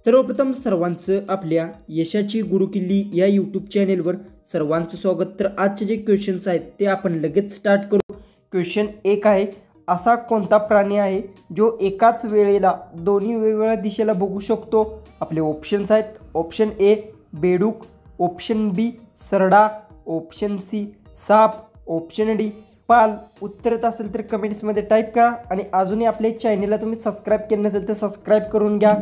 सर्वप्रथम सर्वांचं आपल्या यशाची गुरुकिल्ली या यूट्यूब चॅनेलवर सर्वांचं स्वागत। तर आजचे जे क्वेश्चन्स आहेत ते आपण लगेच स्टार्ट करू। क्वेश्चन 1 आहे, असा कोणता प्राणी आहे जो एकाच वेळेला दोन्ही वेगवेगळ्या दिशेला बघू शकतो? आपले ऑप्शन्स आहेत, ऑप्शन ए बेडूक, ऑप्शन बी सरडा, ऑप्शन सी साप, ऑप्शन डी पाल। उत्तर येत असेल तर कमेंट्समध्ये टाईप करा आणि अजूनही आपल्या चॅनलला तुम्ही सबस्क्राईब केले नसेल तर सबस्क्राईब करून घ्या।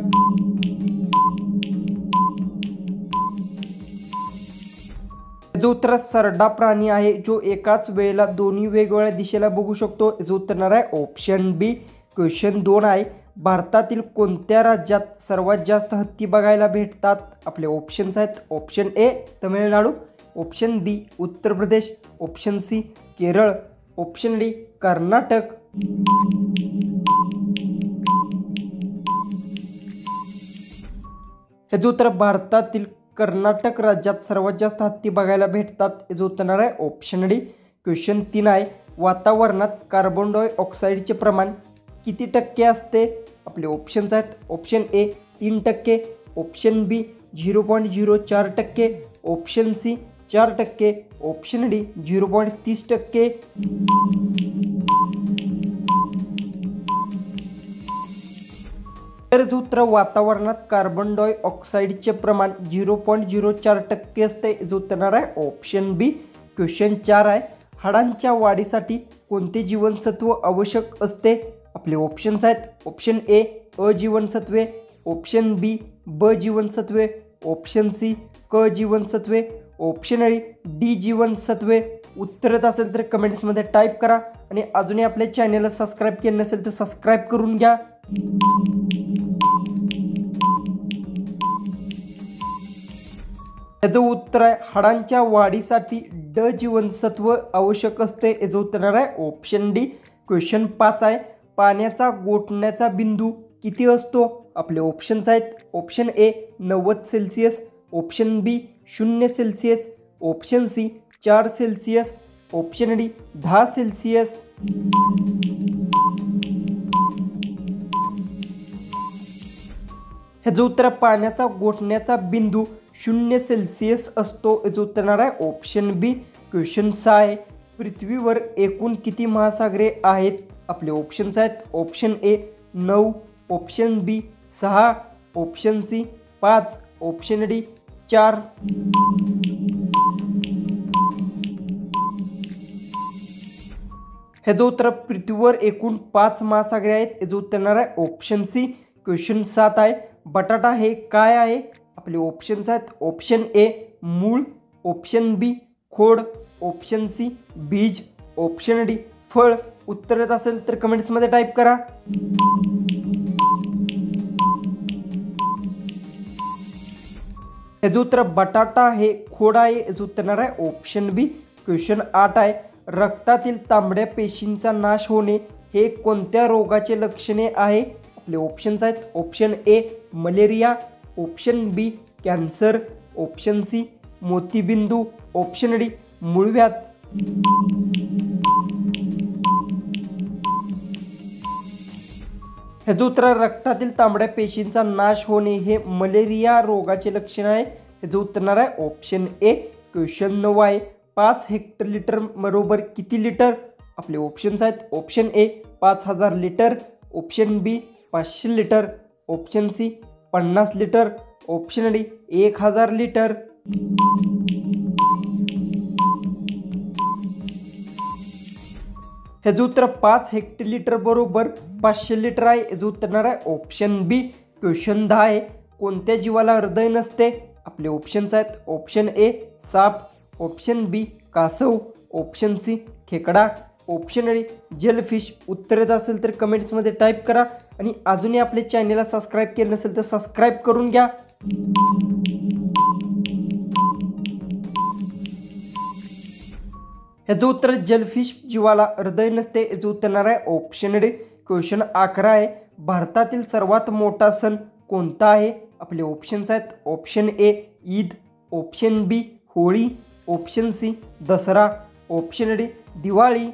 जो उत्तर सरडा प्राणी आहे जो एकाच वेळेला दोन्ही वेगवेगळ्या दिशेला बघू शकतो, याचं उत्तर येणार आहे ऑप्शन बी। क्वेश्चन 2 आहे, भारतातील कोणत्या राज्यात सर्वात जास्त हत्ती बघायला भेटतात? आपले ऑप्शन्स आहेत, option A Tamil Nadu, option B Uttar Pradesh, option C Kerala, option D Karnataka. हे जो उत्तर भारतातील कर्नाटक राज्यात सर्वात जास्त हत्ती बघायला भेटतात, याचं उत्तर येणार आहे ऑप्शन डी। क्वेश्चन 3 आहे, वातावरणात कार्बन डायऑक्साईडचे प्रमाण किती टक्के असते? आपले ऑप्शन्स आहेत, option A 3%, option B 0.04%, option C 4%, option D 0.30%। तर उत्तर वातावरणात कार्बन डायऑक्साईडचे प्रमाण 0.04% असते, जो उत्तर येणार आहे ऑप्शन बी। क्वेश्चन 4 आहे, हाडांच्या वाढीसाठी कोणते जीवनसत्व आवश्यक असते? आपले ऑप्शन्स आहेत, ऑप्शन ए अ जीवनसत्वे, ऑप्शन बी ब जीवनसत्वे, ऑप्शन सी क जीवनसत्वे, ऑप्शन डी जीवनसत्वे। उत्तर येत असेल तर कमेंट्समध्ये टाईप करा आणि अजूनही आपल्या चॅनलला सबस्क्राईब केले नसेल तर सबस्क्राईब करून घ्या। याचं उत्तर आहे, हाडांच्या वाढीसाठी ड जीवनसत्व आवश्यक असते, याचं उत्तर येणार आहे ऑप्शन डी। क्वेश्चन 5 आहे, पाण्याचा गोठण्याचा बिंदू किती असतो? आपले ऑप्शन्स आहेत, option A 90 Celsius, option B 0 Celsius, option C 4 Celsius, option D 10 Celsius. हे जो उत्तर पाण्याचा गोठण्याचा बिंदू 0 सेल्सिअस असतो, याचं उत्तर येणार आहे ऑप्शन बी। क्वेश्चन 6 आहे, पृथ्वीवर एकूण किती महासागरे आहेत? आपले ऑप्शन्स आहेत, option A 9, option B 6, option C 5, option D 4। हे जो उत्तर पृथ्वीवर एकूण 5 महासागरे आहेत, याचं उत्तर येणार आहे ऑप्शन सी। क्वेश्चन 7 आहे, बटाटा हे काय आहे? आपले ऑप्शन्स आहेत, ऑप्शन ए मूळ, ऑप्शन बी खोड, ऑप्शन सी बीज, ऑप्शन डी फळ। उत्तर येत असेल तर कमेंट्समध्ये टाईप करा। याचं उत्तर बटाटा हे खोड आहे, याचं उत्तर येणार आहे ऑप्शन बी। क्वेश्चन 8 आहे, रक्तातील तांबड्या पेशींचा नाश होणे हे कोणत्या रोगाचे लक्षणे आहे? आपले ऑप्शन्स आहेत, option A malaria, option B cancer, option C मोतीबिंदू, ऑप्शन डी मूळव्याध। हे जो उत्तर रक्तातील तांबड्या पेशींचा नाश होणे हे मलेरिया रोगाचे लक्षण आहे, याचं उत्तर येणार आहे ऑप्शन ए। क्वेश्चन 9 आहे, 5 हेक्टरलिटर बरोबर किती लिटर? आपले ऑप्शन्स आहेत, option A 5000 litre, option B 500 litre, option C 50 litre, option D 1000 litre. हे जो उत्तर 5 हेक्टरलिटर बरोबर 500 लिटर आहे, याचं उत्तर येणार आहे ऑप्शन बी। क्वेश्चन 10 आहे, कोणत्या जीवाला हृदय नसते? आपले ऑप्शन्स आहेत, ऑप्शन ए साप, ऑप्शन बी कासव, ऑप्शन सी खेकडा, ऑप्शन डी जेलफिश। उत्तर येत असेल तर कमेंट्समध्ये टाईप करा आणि अजूनही आपल्या चॅनलला सबस्क्राईब केले नसेल तर सबस्क्राईब करून घ्या। याचं उत्तर जेलफिश जीवाला हृदय नसते, याचं उत्तर येणार आहे ऑप्शन डी। क्वेश्चन 11 आहे, भारतातील सर्वात मोठा सण कोणता आहे? आपले ऑप्शन्स आहेत, option A Eid, option B Holi, option C Dussehra, option D Diwali.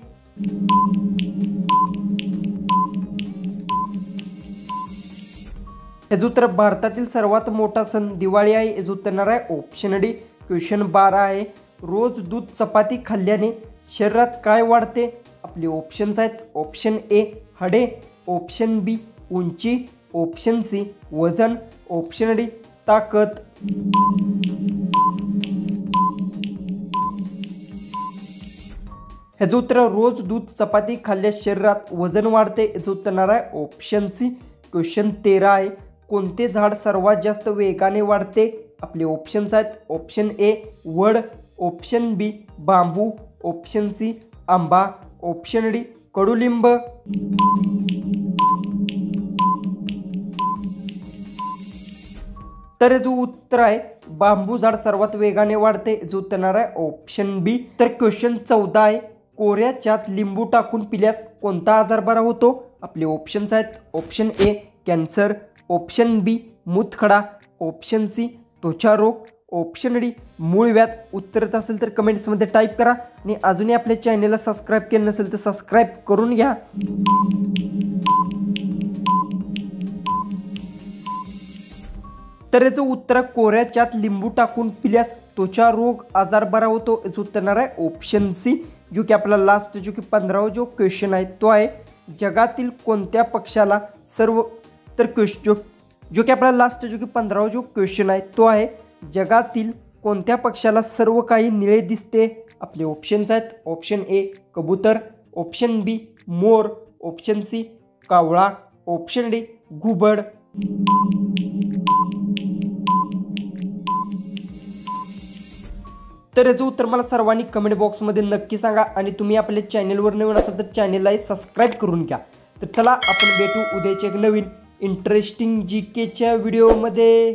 याचं उत्तर भारतातील सर्वात मोठा सण दिवाळी आहे. याचं उत्तर येणार आहे ऑप्शन डी. क्वेश्चन 12 आहे, रोज दूध चपाती खाल्ल्याने शरीरात काय वाढते? आपले ऑप्शन्स आहेत, ऑप्शन ए हाडे, ऑप्शन बी उंची, ऑप्शन सी वजन, ऑप्शन डी ताकद. ह्याचं उत्तर रोज दूध चपाती खाल्ल्यास शरीरात वजन वाढते. याचं उत्तर येणार आहे ऑप्शन सी. क्वेश्चन 13 आहे, कोणते झाड सर्वात जास्त वेगाने वाढते? आपले ऑप्शन्स आहेत, ऑप्शन ए वड, ऑप्शन बी बांबू, ऑप्शन सी आंबा, ऑप्शन डी कडुलिंब. तर जो उत्तर आहे बांबू झाड सर्वात वेगाने वाढते. जो उत्तर येणार आहे ऑप्शन बी. तर क्वेश्चन 14 आहे, कोऱ्या चहात लिंबू टाकून पिल्यास कोणता आजार बरा होतो? आपले ऑप्शन्स आहेत, option A cancer, option B मूतखडा, ऑप्शन सी त्वचा रोग, ऑप्शन डी मूळ व्याध. उत्तर येत असेल तर कमेंट्समध्ये टाईप करा आणि अजूनही आपल्या चॅनलला सबस्क्राईब केलं नसेल तर सबस्क्राईब करून घ्या. तर याचं उत्तर कोऱ्या चहात लिंबू टाकून पिल्यास त्वचा रोग आजार बरा होतो. याचं उत्तर येणार आहे ऑप्शन सी. जो की आपला लास्ट जो की 15वा जो क्वेश्चन आहे तो आहे, जगातील कोणत्या पक्षाला सर्व तर जो की आपला लास्ट जो की 15वा जो क्वेश्चन आहे तो आहे, जगातील कोणत्या पक्षाला सर्व काही निळे दिसते? आपले ऑप्शन्स आहेत, ऑप्शन ए कबूतर, ऑप्शन बी मोर, ऑप्शन सी कावळा, ऑप्शन डी घुबड. तर याचं उत्तर मला सर्वांनी कमेंट बॉक्समध्ये नक्की सांगा आणि तुम्ही आपल्या चॅनलवर नवीन असाल तर चॅनलला सबस्क्राईब करून घ्या. तर चला आपण भेटू उद्याच्या एक नवीन इंटरेस्टिंग जीकेच्या व्हिडिओमध्ये.